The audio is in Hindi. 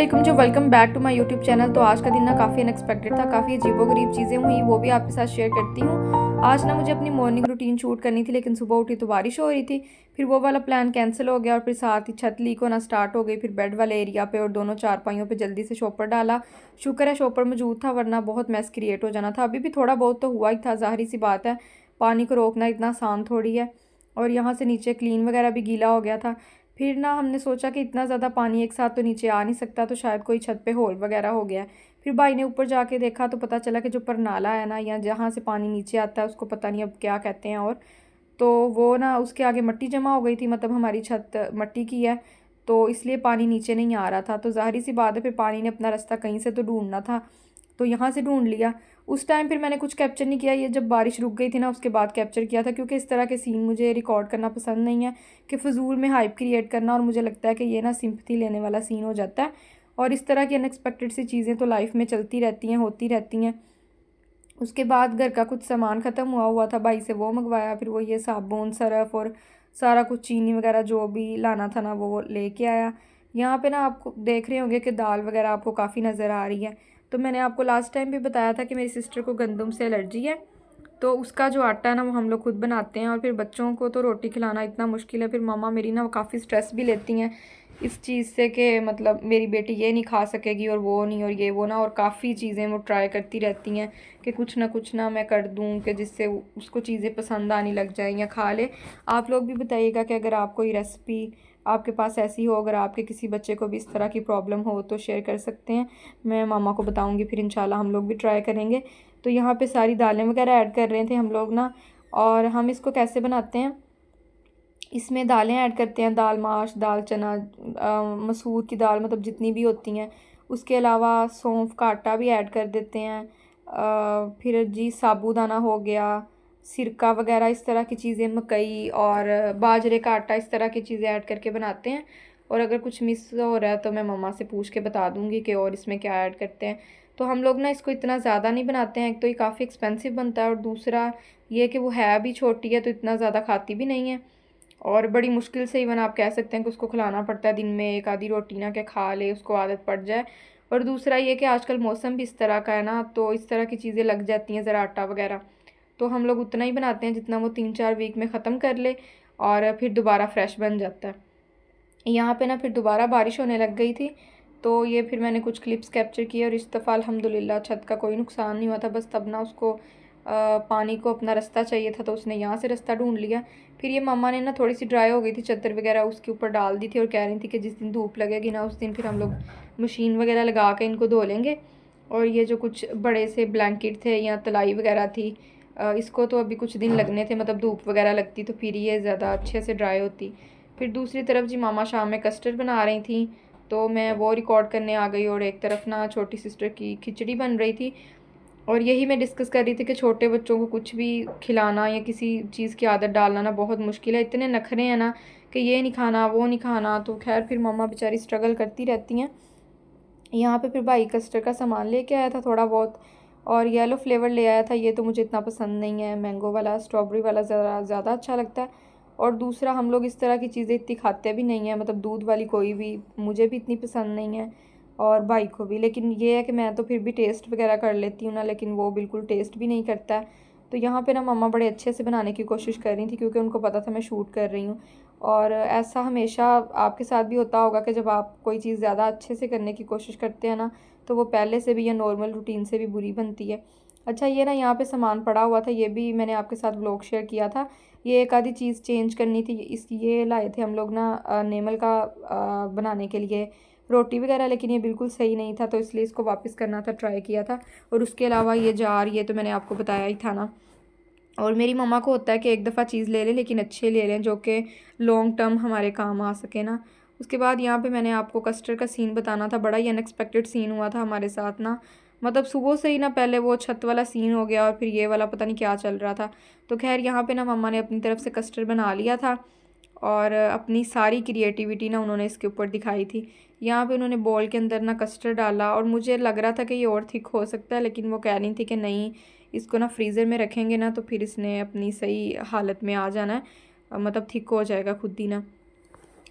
अस्सलाम जो welcome back to my YouTube channel. तो आज का दिन ना काफ़ी अनएक्सपेक्टेड था, काफ़ी अजीबोगरीब चीज़ें हुई, वो भी आपके साथ शेयर करती हूँ। आज ना मुझे अपनी मॉर्निंग रूटीन शूट करनी थी, लेकिन सुबह उठी तो बारिश हो रही थी। फिर वो वाला प्लान कैंसिल हो गया और फिर साथ ही छत लीक होना स्टार्ट हो गई। फिर बेड वाले एरिया पे और दोनों चारपाइयों पे जल्दी से शॉपर डाला। शुक्र है शॉपर मौजूद था, वरना बहुत मैस क्रिएट हो जाना था। अभी भी थोड़ा बहुत तो हुआ ही था, ज़ाहिर सी बात है, पानी को रोकना इतना आसान थोड़ी है। और यहाँ से नीचे क्लीन वगैरह भी गीला हो गया था। फिर ना हमने सोचा कि इतना ज़्यादा पानी एक साथ तो नीचे आ नहीं सकता, तो शायद कोई छत पे होल वगैरह हो गया है। फिर भाई ने ऊपर जाके देखा तो पता चला कि जो परनाला है ना, या जहाँ से पानी नीचे आता है, उसको पता नहीं अब क्या कहते हैं। और तो वो ना उसके आगे मिट्टी जमा हो गई थी, मतलब हमारी छत मिट्टी की है, तो इसलिए पानी नीचे नहीं आ रहा था। तो ज़ाहिर सी बात है, फिर पानी ने अपना रास्ता कहीं से तो ढूंढना था, तो यहाँ से ढूंढ लिया। उस टाइम फिर मैंने कुछ कैप्चर नहीं किया, ये जब बारिश रुक गई थी ना, उसके बाद कैप्चर किया था, क्योंकि इस तरह के सीन मुझे रिकॉर्ड करना पसंद नहीं है कि फ़जूल में हाइप क्रिएट करना, और मुझे लगता है कि ये ना सिंपथी लेने वाला सीन हो जाता है। और इस तरह की अनएक्सपेक्टेड सी चीज़ें तो लाइफ में चलती रहती हैं, होती रहती हैं। उसके बाद घर का कुछ सामान ख़त्म हुआ था, भाई से वो मंगवाया। फिर वो ये साबुन सरफ़ और सारा कुछ चीनी वगैरह जो भी लाना था ना, वो लेके आया। यहाँ पे ना आपको देख रहे होंगे कि दाल वगैरह आपको काफ़ी नज़र आ रही है। तो मैंने आपको लास्ट टाइम भी बताया था कि मेरी सिस्टर को गंदम से एलर्जी है, तो उसका जो आटा है ना, वो हम लोग खुद बनाते हैं। और फिर बच्चों को तो रोटी खिलाना इतना मुश्किल है। फिर मामा मेरी ना वो काफ़ी स्ट्रेस भी लेती हैं इस चीज़ से कि मतलब मेरी बेटी ये नहीं खा सकेगी और वो नहीं और ये वो ना, और काफ़ी चीज़ें वो ट्राई करती रहती हैं कि कुछ ना मैं कर दूँ कि जिससे उसको चीज़ें पसंद आने लग जाएँ या खा ले। आप लोग भी बताइएगा कि अगर आप कोई रेसिपी आपके पास ऐसी हो, अगर आपके किसी बच्चे को भी इस तरह की प्रॉब्लम हो तो शेयर कर सकते हैं। मैं मामा को बताऊँगी, फिर इंशाल्लाह हम लोग भी ट्राई करेंगे। तो यहाँ पे सारी दालें वगैरह ऐड कर रहे थे हम लोग ना। और हम इसको कैसे बनाते हैं, इसमें दालें ऐड करते हैं, दाल माश, दाल चना, मसूर की दाल, मतलब जितनी भी होती हैं। उसके अलावा सौंफ का आटा भी ऐड कर देते हैं। फिर जी साबूदाना हो गया, सिरका वगैरह, इस तरह की चीज़ें, मकई और बाजरे का आटा, इस तरह की चीज़ें ऐड करके बनाते हैं। और अगर कुछ मिस हो रहा है तो मैं मम्मा से पूछ के बता दूँगी कि और इसमें क्या ऐड करते हैं। तो हम लोग ना इसको इतना ज़्यादा नहीं बनाते हैं, एक तो ये काफ़ी एक्सपेंसिव बनता है, और दूसरा ये कि वो है भी छोटी है तो इतना ज़्यादा खाती भी नहीं है। और बड़ी मुश्किल से इवन आप कह सकते हैं कि उसको खिलाना पड़ता है, दिन में एक आधी रोटी ना के खा ले, उसको आदत पड़ जाए। और दूसरा ये कि आजकल मौसम भी इस तरह का है ना, तो इस तरह की चीज़ें लग जाती हैं ज़रा आटा वगैरह। तो हम लोग उतना ही बनाते हैं जितना वो 3-4 वीक में ख़त्म कर ले, और फिर दोबारा फ्रेश बन जाता है। यहाँ पे ना फिर दोबारा बारिश होने लग गई थी, तो ये फिर मैंने कुछ क्लिप्स कैप्चर किए, और इस दफ़ा अल्हम्दुलिल्लाह छत का कोई नुकसान नहीं हुआ था। बस तब ना उसको पानी को अपना रास्ता चाहिए था, तो उसने यहाँ से रास्ता ढूंढ लिया। फिर ये मम्मा ने ना थोड़ी सी ड्राई हो गई थी चादर वगैरह, उसके ऊपर डाल दी थी, और कह रही थी कि जिस दिन धूप लगेगी ना, उस दिन फिर हम लोग मशीन वगैरह लगा के इनको धो लेंगे। और ये जो कुछ बड़े से ब्लैंकेट थे या तलाई वगैरह थी, इसको तो अभी कुछ दिन लगने थे, मतलब धूप वगैरह लगती तो फिर ये ज़्यादा अच्छे से ड्राई होती। फिर दूसरी तरफ जी मामा शाम में कस्टर्ड बना रही थी, तो मैं वो रिकॉर्ड करने आ गई। और एक तरफ ना छोटी सिस्टर की खिचड़ी बन रही थी, और यही मैं डिस्कस कर रही थी कि छोटे बच्चों को कुछ भी खिलाना या किसी चीज़ की आदत डालना ना बहुत मुश्किल है। इतने नखरे हैं ना कि ये नहीं खाना वो नहीं खाना, तो खैर फिर मम्मा बेचारी स्ट्रगल करती रहती हैं। यहाँ पे फिर भाई कस्टर्ड का सामान लेके आया था थोड़ा बहुत, और येलो फ्लेवर ले आया था। ये तो मुझे इतना पसंद नहीं है, मैंगो वाला स्ट्रॉबेरी वाला ज़्यादा अच्छा लगता है। और दूसरा हम लोग इस तरह की चीज़ें इतनी खाते भी नहीं हैं, मतलब दूध वाली कोई भी मुझे भी इतनी पसंद नहीं है, और भाई को भी। लेकिन ये है कि मैं तो फिर भी टेस्ट वगैरह कर लेती हूँ ना, लेकिन वो बिल्कुल टेस्ट भी नहीं करता है। तो यहाँ पे ना मम्मा बड़े अच्छे से बनाने की कोशिश कर रही थी, क्योंकि उनको पता था मैं शूट कर रही हूँ। और ऐसा हमेशा आपके साथ भी होता होगा कि जब आप कोई चीज़ ज़्यादा अच्छे से करने की कोशिश करते हैं ना, तो वो पहले से भी या नॉर्मल रूटीन से भी बुरी बनती है। अच्छा, ये ना यहाँ पे सामान पड़ा हुआ था, ये भी मैंने आपके साथ व्लॉग शेयर किया था। ये एक आधी चीज़ चेंज करनी थी, ये लाए थे हम लोग ना नेमल का बनाने के लिए रोटी वगैरह, लेकिन ये बिल्कुल सही नहीं था, तो इसलिए इसको वापस करना था, ट्राई किया था। और उसके अलावा ये जार, ये तो मैंने आपको बताया ही था ना। और मेरी मम्मा को होता है कि एक दफ़ा चीज़ ले लें, लेकिन अच्छे ले लें जो कि लॉन्ग टर्म हमारे काम आ सके ना। उसके बाद यहाँ पे मैंने आपको कस्टर्ड का सीन बताना था, बड़ा ही अनएक्सपेक्टेड सीन हुआ था हमारे साथ ना। मतलब सुबह से ही ना पहले वो छत वाला सीन हो गया, और फिर ये वाला पता नहीं क्या चल रहा था। तो खैर यहाँ पे ना मम्मा ने अपनी तरफ से कस्टर्ड बना लिया था, और अपनी सारी क्रिएटिविटी ना उन्होंने इसके ऊपर दिखाई थी। यहाँ पे उन्होंने बॉल के अंदर ना कस्टर्ड डाला, और मुझे लग रहा था कि ये और थिक हो सकता है, लेकिन वो कह रही थी कि नहीं, इसको ना फ्रीज़र में रखेंगे ना तो फिर इसने अपनी सही हालत में आ जाना है, मतलब थिक हो जाएगा खुद ही ना।